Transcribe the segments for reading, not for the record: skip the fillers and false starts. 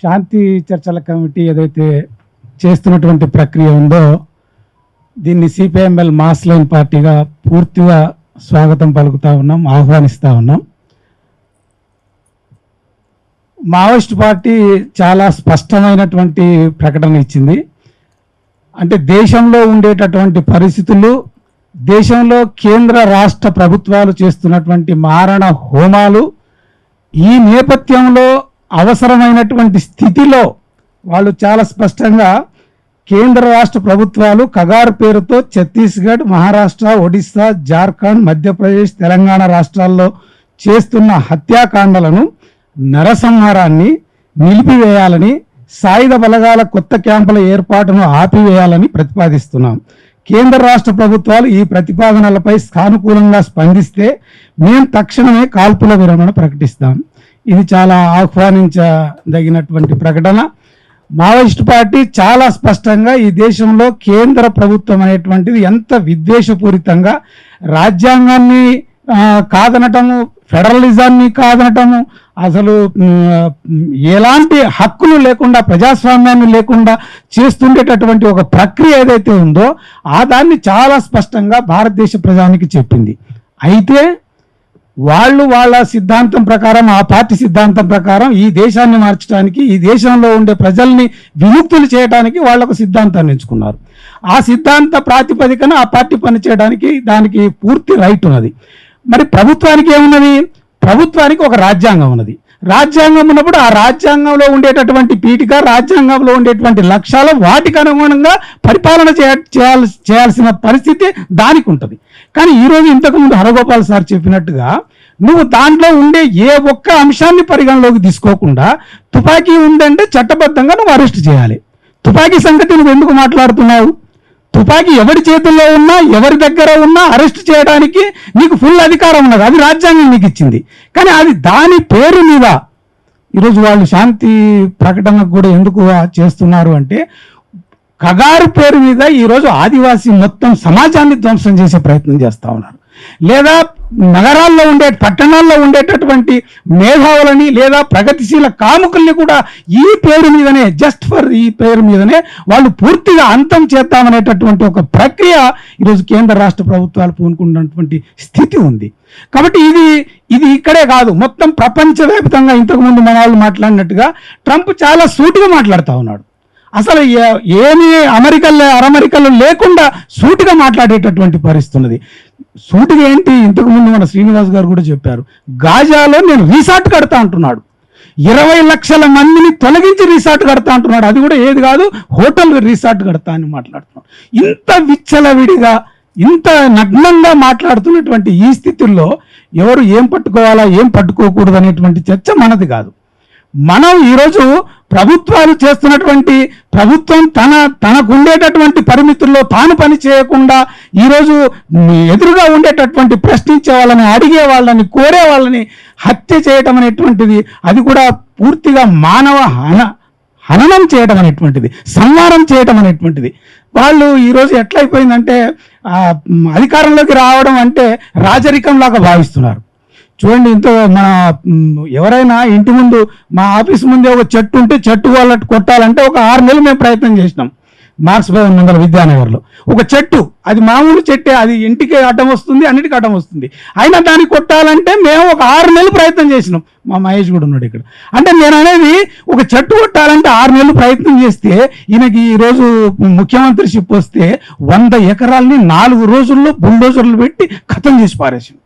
శాంతి చర్చల కమిటీ ఏదైతే చేస్తున్నటువంటి ప్రక్రియ ఉందో దీన్ని సిపిఎంఎల్ మాస్ లైన్ పార్టీగా పూర్తిగా స్వాగతం పలుకుతా ఉన్నాం, ఆహ్వానిస్తూ ఉన్నాం. మావోయిస్ట్ పార్టీ చాలా స్పష్టమైనటువంటి ప్రకటన ఇచ్చింది. అంటే దేశంలో ఉండేటటువంటి పరిస్థితులు, దేశంలో కేంద్ర రాష్ట్ర ప్రభుత్వాలు చేస్తున్నటువంటి మారణ హోమాలు, ఈ నేపథ్యంలో అవసరమైనటువంటి స్థితిలో వాళ్ళు చాలా స్పష్టంగా కేంద్ర రాష్ట్ర ప్రభుత్వాలు కగారు పేరుతో ఛత్తీస్గఢ్, మహారాష్ట్ర, ఒడిస్సా, జార్ఖండ్, మధ్యప్రదేశ్, తెలంగాణ రాష్ట్రాల్లో చేస్తున్న హత్యాకాండలను, నరసంహారాన్ని నిలిపివేయాలని, సాయుధ బలగాల కొత్త క్యాంపుల ఏర్పాటును ఆపివేయాలని ప్రతిపాదిస్తున్నాం. కేంద్ర రాష్ట్ర ప్రభుత్వాలు ఈ ప్రతిపాదనలపై సానుకూలంగా స్పందిస్తే మేము తక్షణమే కాల్పుల విరమణ ప్రకటిస్తాం. ఇది చాలా ఆహ్వానించదగినటువంటి ప్రకటన. మావోయిస్ట్ పార్టీ చాలా స్పష్టంగా ఈ దేశంలో కేంద్ర ప్రభుత్వం అనేటువంటిది ఎంత విద్వేషపూరితంగా రాజ్యాంగాన్ని కాదనటము, ఫెడరలిజాన్ని కాదనటము, అసలు ఎలాంటి హక్కులు లేకుండా, ప్రజాస్వామ్యాన్ని లేకుండా చేస్తుండేటటువంటి ఒక ప్రక్రియ ఏదైతే ఉందో దాన్ని చాలా స్పష్టంగా భారతదేశ ప్రజానికి చెప్పింది. అయితే వాళ్ళు వాళ్ళ సిద్ధాంతం ప్రకారం, ఆ పార్టీ సిద్ధాంతం ప్రకారం ఈ దేశాన్ని మార్చడానికి, ఈ దేశంలో ఉండే ప్రజల్ని విముక్తులు చేయడానికి వాళ్ళకు సిద్ధాంతాన్ని ఎంచుకున్నారు. ఆ సిద్ధాంత ప్రాతిపదికన ఆ పార్టీ పనిచేయడానికి దానికి పూర్తి రైట్ ఉన్నది. మరి ప్రభుత్వానికి ఏమున్నది? ప్రభుత్వానికి ఒక రాజ్యాంగం ఉన్నది. రాజ్యాంగం ఉన్నప్పుడు ఆ రాజ్యాంగంలో ఉండేటటువంటి పీఠిక, రాజ్యాంగంలో ఉండేటువంటి లక్ష్యాలు, వాటికి అనుగుణంగా పరిపాలన చేయాల్సిన పరిస్థితి దానికి ఉంటుంది. కానీ ఈరోజు ఇంతకుముందు హరగోపాల్ సార్ చెప్పినట్టుగా నువ్వు దాంట్లో ఉండే ఏ ఒక్క అంశాన్ని పరిగణలోకి తీసుకోకుండా తుపాకీ ఉందంటే చట్టబద్ధంగా నువ్వు అరెస్ట్ చేయాలి. తుపాకీ సంగతి నువ్వు ఎందుకు మాట్లాడుతున్నావు? తుపాకీ ఎవరి చేతుల్లో ఉన్నా, ఎవరి దగ్గర ఉన్నా అరెస్ట్ చేయడానికి నీకు ఫుల్ అధికారం ఉన్నది. అది రాజ్యాంగం నీకు ఇచ్చింది. కానీ అది దాని పేరు మీద ఈరోజు వాళ్ళు శాంతి ప్రకటనకు కూడా ఎందుకు చేస్తున్నారు అంటే, కగారు పేరు మీద ఈరోజు ఆదివాసీ మొత్తం సమాజాన్ని ధ్వంసం చేసే ప్రయత్నం చేస్తూ ఉన్నారు. లేదా నగరాల్లో పట్టణాల్లో ఉండేటటువంటి మేధావులని, లేదా ప్రగతిశీల కాముకుల్ని కూడా ఈ పేరు మీదనే, జస్ట్ ఫర్ ఈ పేరు మీదనే వాళ్ళు పూర్తిగా అంతం చేద్దామనేటటువంటి ఒక ప్రక్రియ ఈరోజు కేంద్ర రాష్ట్ర ప్రభుత్వాలు పూనుకున్నటువంటి స్థితి ఉంది. కాబట్టి ఇది ఇక్కడే కాదు, మొత్తం ప్రపంచవ్యాప్తంగా ఇంతకుముందు మన వాళ్ళు మాట్లాడినట్టుగా ట్రంప్ చాలా సూటిగా మాట్లాడుతూ ఉన్నాడు. అసలు ఏమీ అమెరికల్లో లేకుండా సూటిగా మాట్లాడేటటువంటి పరిస్థితి ఉన్నది. సూటిగా ఏంటి? ఇంతకుముందు మన శ్రీనివాస్ గారు కూడా చెప్పారు, గాజాలో నేను రిసార్ట్ కడతా అంటున్నాడు. 20 లక్షల మందిని తొలగించి రిసార్ట్ కడతా అంటున్నాడు. అది కూడా ఏది కాదు, హోటల్ రిసార్ట్ కడతా అని మాట్లాడుతున్నాడు. ఇంత విచ్చలవిడిగా, ఇంత నగ్నంగా మాట్లాడుతున్నటువంటి ఈ స్థితుల్లో ఎవరు ఏం పట్టుకోవాలా, ఏం పట్టుకోకూడదు అనేటువంటి చర్చ మనది కాదు. మనం ఈరోజు ప్రభుత్వాలు చేస్తున్నటువంటి, ప్రభుత్వం తనకు ఉండేటటువంటి పరిమితుల్లో తాను పని చేయకుండా ఈరోజు ఎదురుగా ఉండేటటువంటి ప్రశ్నించే వాళ్ళని, అడిగే వాళ్ళని, కోరే వాళ్ళని హత్య చేయటం అనేటువంటిది, అది కూడా పూర్తిగా మానవ హననం చేయడం అనేటువంటిది, సంహారం చేయటం అనేటువంటిది. వాళ్ళు ఈరోజు ఎట్లయిపోయిందంటే అధికారంలోకి రావడం అంటే రాజరికం లాగా భావిస్తున్నారు. చూడండి, మన ఎవరైనా ఇంటి ముందు, మా ఆఫీస్ ముందే ఒక చెట్టు ఉంటే చెట్టు వాళ్ళకి కొట్టాలంటే ఒక 6 నెలలు మేము ప్రయత్నం చేసినాం. మార్క్స్ భవన్ ముందర విద్యానగర్లో ఒక చెట్టు, అది మామూలు చెట్టే, అది ఇంటికి అడ్డం వస్తుంది, అన్నిటికీ అడ్డం వస్తుంది. అయినా దాన్ని కొట్టాలంటే మేము ఒక 6 నెలలు ప్రయత్నం చేసినాం. మా మహేష్ కూడా ఉన్నాడు ఇక్కడ. అంటే నేను అనేది, ఒక చెట్టు కొట్టాలంటే 6 నెలలు ప్రయత్నం చేస్తే ఈయనకి ఈరోజు ముఖ్యమంత్రిషిప్ వస్తే 100 ఎకరాలని 4 రోజుల్లో బుల్డోజర్లు పెట్టి ఖతం చేసి పారేసింది.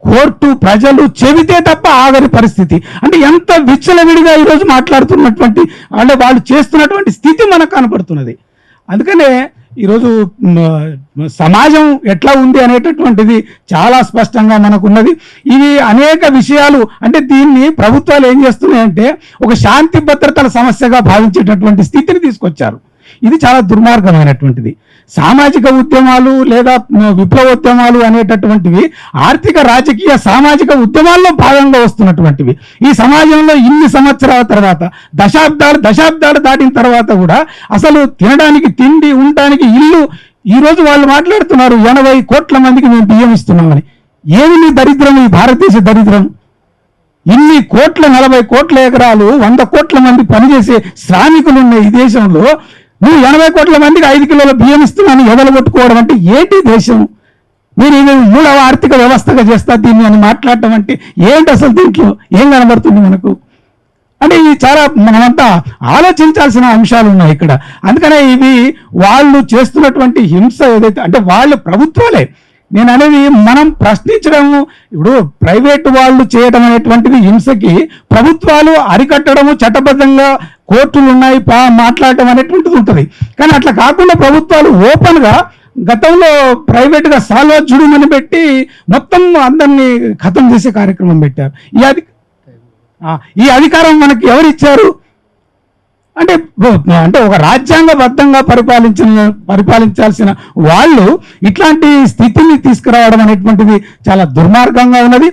కోర్టు, ప్రజలు చెబితే తప్ప ఆగని పరిస్థితి. అంటే ఎంత విచ్చలవిడిగా ఈరోజు మాట్లాడుతున్నటువంటి, అంటే వాళ్ళు చేస్తున్నటువంటి స్థితి మనకు కనపడుతున్నది. అందుకనే ఈరోజు సమాజం ఎట్లా ఉంది అనేటటువంటిది చాలా స్పష్టంగా మనకున్నది. ఇవి అనేక విషయాలు, అంటే దీన్ని ప్రభుత్వాలు ఏం చేస్తున్నాయంటే ఒక శాంతి భద్రతల సమస్యగా భావించేటటువంటి స్థితిని తీసుకొచ్చారు. ఇది చాలా దుర్మార్గమైనటువంటిది. సామాజిక ఉద్యమాలు లేదా విప్లవోద్యమాలు అనేటటువంటివి ఆర్థిక, రాజకీయ, సామాజిక ఉద్యమాల్లో భాగంగా వస్తున్నటువంటివి. ఈ సమాజంలో ఇన్ని సంవత్సరాల తర్వాత, దశాబ్దాలు దాటిన తర్వాత కూడా అసలు తినడానికి తిండి, ఉండడానికి ఇల్లు, ఈరోజు వాళ్ళు మాట్లాడుతున్నారు 80 కోట్ల మందికి మేము బియ్యం ఇస్తున్నామని. ఏమి నీ దరిద్రం, ఈ భారతదేశ దరిద్రం? ఇన్ని కోట్ల 40 కోట్ల ఎకరాలు 100 కోట్ల మంది పనిచేసే శ్రామికులు ఉన్న ఈ దేశంలో నువ్వు 80 కోట్ల మందికి 5 కిలోల బియ్యం ఇస్తున్నాను ఎదలు కొట్టుకోవడం అంటే ఏంటి దేశం? మీరు ఇది 3వ ఆర్థిక వ్యవస్థగా చేస్తా దీన్ని అని మాట్లాడటం అంటే ఏంటి అసలు? దీంట్లో ఏం కనబడుతుంది మనకు? అంటే ఇవి చాలా మనమంతా ఆలోచించాల్సిన అంశాలు ఉన్నాయి ఇక్కడ. అందుకనే ఇవి వాళ్ళు చేస్తున్నటువంటి హింస ఏదైతే అంటే వాళ్ళు ప్రభుత్వాలే, నేను అనేది మనం ప్రశ్నించడము, ఇప్పుడు ప్రైవేటు వాళ్ళు చేయడం అనేటువంటిది హింసకి ప్రభుత్వాలు అరికట్టడము, చట్టబద్ధంగా కోర్టులు ఉన్నాయి మాట్లాడటం అనేటువంటిది ఉంటుంది. కానీ అట్లా కాకుండా ప్రభుత్వాలు ఓపెన్గా గతంలో ప్రైవేట్గా సాల్వజుడుమని పెట్టి మొత్తం అందరినీ ఖతం చేసే కార్యక్రమం పెట్టారు. ఈ అధికారం మనకి ఎవరు ఇచ్చారు? అంటే ఒక రాజ్యాంగబద్ధంగా పరిపాలించాల్సిన వాళ్ళు ఇట్లాంటి స్థితిని తీసుకురావడం అనేటువంటిది చాలా దుర్మార్గంగా ఉన్నది.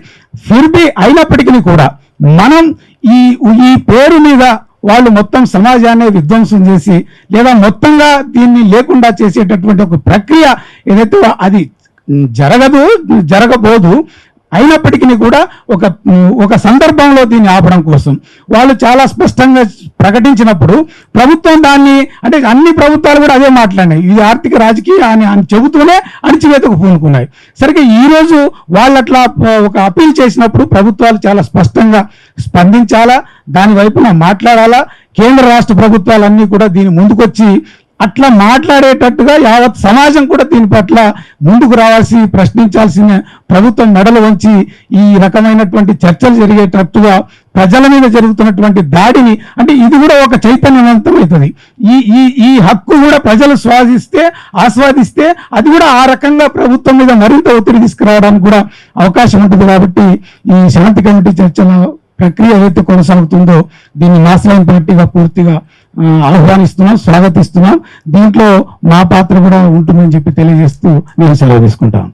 ఫిర్బీ అయినప్పటికీ కూడా మనం ఈ పేరు మీద వాళ్ళు మొత్తం సమాజాన్ని విధ్వంసం చేసి లేదా మొత్తంగా దీన్ని లేకుండా చేసేటటువంటి ఒక ప్రక్రియ ఏదైతే అది జరగబోదు. అయినప్పటికీ కూడా ఒక సందర్భంలో దీన్ని ఆపడం కోసం వాళ్ళు చాలా స్పష్టంగా ప్రకటించినప్పుడు ప్రభుత్వం దాన్ని అంటే అన్ని ప్రభుత్వాలు కూడా అదే మాట్లాడినాయి, ఇది ఆర్థిక రాజకీయ అని చెబుతూనే అణిచివేతకు పూనుకున్నాయి. సరిగ్గా ఈరోజు వాళ్ళు అట్లా ఒక అప్పీల్ చేసినప్పుడు ప్రభుత్వాలు చాలా స్పష్టంగా స్పందించాలా, దాని వైపున మాట్లాడాలా. కేంద్ర రాష్ట్ర ప్రభుత్వాలన్నీ కూడా దీని ముందుకొచ్చి అట్లా మాట్లాడేటట్టుగా యావత్ సమాజం కూడా దీని పట్ల ముందుకు రావాల్సి, ప్రశ్నించాల్సిన, ప్రభుత్వం మెడలు వంచి ఈ రకమైనటువంటి చర్చలు జరిగేటట్టుగా ప్రజల మీద జరుగుతున్నటువంటి దాడిని అంటే ఇది కూడా ఒక చైతన్యవంతమవుతుంది. ఈ హక్కు కూడా ప్రజలు ఆస్వాదిస్తే అది కూడా ఆ రకంగా ప్రభుత్వం మీద మరింత ఒత్తిడి తీసుకురావడానికి కూడా అవకాశం ఉంటుంది. కాబట్టి ఈ శాంతి కమిటీ చర్చల ప్రక్రియ ఏదైతే కొనసాగుతుందో దీన్ని నాశనం పార్టీగా పూర్తిగా ఆహ్వానిస్తున్నాం, స్వాగతిస్తున్నాం. దీంట్లో మా పాత్ర కూడా ఉంటుందని చెప్పి తెలియజేస్తూ నేను సెలవు తీసుకుంటాను.